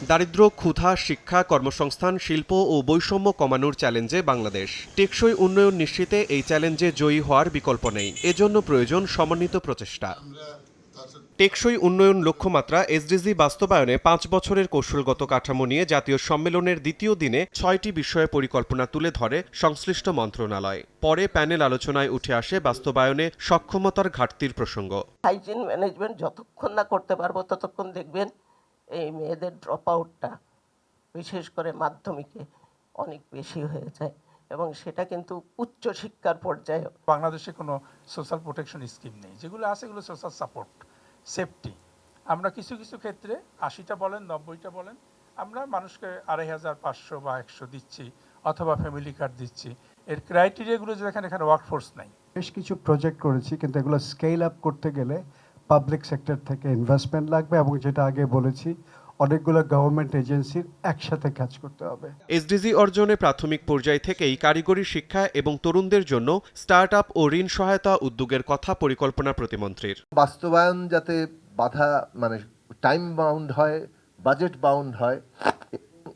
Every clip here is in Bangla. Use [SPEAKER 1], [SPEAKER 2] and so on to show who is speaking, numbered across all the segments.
[SPEAKER 1] দারিদ্র্য, ক্ষুধা, শিক্ষা, কর্মসংস্থান, শিল্প ও বৈষম্য কমানোর চ্যালেঞ্জে বাংলাদেশ। টেকসই উন্নয়ন নিশ্চিতে এই চ্যালেঞ্জে জয়ী হওয়ার বিকল্প নেই। এজন্য প্রয়োজন সমন্বিত প্রচেষ্টা। টেকসই উন্নয়ন লক্ষ্যমাত্রা এসডিজি বাস্তবায়নে ৫ বছরের কৌশলগত কাঠামো নিয়ে জাতীয় সম্মেলনের দ্বিতীয় দিনে ৬টি বিষয়ে পরিকল্পনা তুলে ধরে সংশ্লিষ্ট মন্ত্রণালয়। পরে প্যানেল আলোচনায় উঠে আসে বাস্তবায়নে সক্ষমতার ঘাটতির প্রসঙ্গ।
[SPEAKER 2] হাইজিন ম্যানেজমেন্ট যতক্ষণ না করতে পারবো ততক্ষণ দেখবেন এই মেয়েদের ড্রপ আউটটা বিশেষ করে মাধ্যমিকে অনেক বেশি হয়ে যায় এবং সেটা কিন্তু উচ্চ শিক্ষার পর্যায়ে।
[SPEAKER 3] বাংলাদেশে কোনো সোশ্যাল প্রোটেকশন স্কিম নেই, যেগুলো আছে এগুলো সোশ্যাল সাপোর্ট, সেফটি। আমরা কিছু কিছু ক্ষেত্রে ৮০টা বলেন ৯০টা বলেন আমরা মানুষকে ২৫০০ বা ১০০ দিচ্ছি অথবা ফ্যামিলি কার্ড দিচ্ছি। এর ক্রাইটেরিয়াগুলো যেখানে এখানে ওয়ার্কফোর্স নাই।
[SPEAKER 4] বেশ কিছু প্রজেক্ট করেছি, কিন্তু এগুলো স্কেল আপ করতে গেলে পাবলিক সেক্টর থেকে ইনভেস্টমেন্ট লাগবে এবং যেটা আগে বলেছি অনেকগুলো গভর্নমেন্ট এজেন্সির একসাথে কাজ করতে হবে।
[SPEAKER 1] এসডিজি অর্জনে প্রাথমিক পর্যায় থেকেই কারিগরি শিক্ষা এবং তরুণদের জন্য স্টার্ট আপ ও ঋণ সহায়তা উদ্যোগের কথা পরিকল্পনা প্রতিমন্ত্রীর।
[SPEAKER 5] বাস্তবায়ন যাতে বাধা মানে টাইম বাউন্ড হয়, বাজেট বাউন্ড হয়,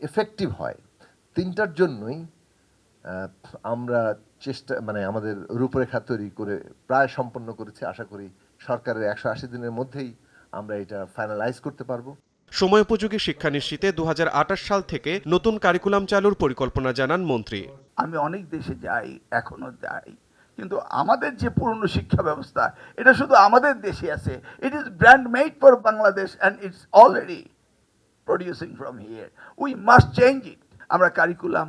[SPEAKER 5] এফেক্টিভ হয়, তিনটার জন্যই আমরা চেষ্টা আমাদের রূপরেখা তৈরি করে প্রায় সম্পন্ন করেছি। আশা করি সরকারের ১৮০ দিনের মধ্যেই আমরা এটা ফাইনালাইজ করতে পারবো।
[SPEAKER 1] সময়োপযোগী শিক্ষা নিশ্চিতে ২০২৮ সাল থেকে নতুন কারিকুলাম চালুর পরিকল্পনা জানান মন্ত্রী।
[SPEAKER 6] আমি অনেক দেশে যাই, এখনো যাই, কিন্তু আমাদের যে পুরনো শিক্ষা ব্যবস্থা এটা শুধু আমাদের দেশে আছে। It is brand made for Bangladesh and it's already producing from here. We must change it. আমরা কারিকুলাম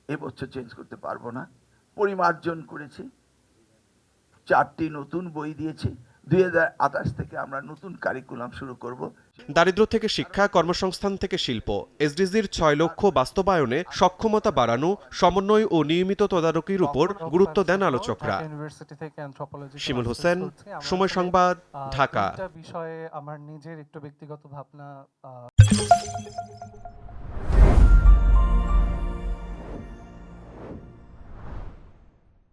[SPEAKER 6] এবছর চেঞ্জ করতে পারবো না, পরিমার্জন করেছি, 4টি নতুন বই দিয়েছি। 2028 থেকে আমরা নতুন কারিকুলাম শুরু করব।
[SPEAKER 1] দারিদ্র্য থেকে শিক্ষা, কর্মসংস্থান থেকে শিল্প, এসডিজির ৬ লক্ষ্য বাস্তবায়নে সক্ষমতা বাড়ানো, সমন্বয় ও নিয়মিত তদারকির উপর গুরুত্ব দেন আলোচকরা। শিমুল হোসেন, সময় সংবাদ, ঢাকা।
[SPEAKER 7] বিষয়ে আমার নিজের একটু ব্যক্তিগত ভাবনা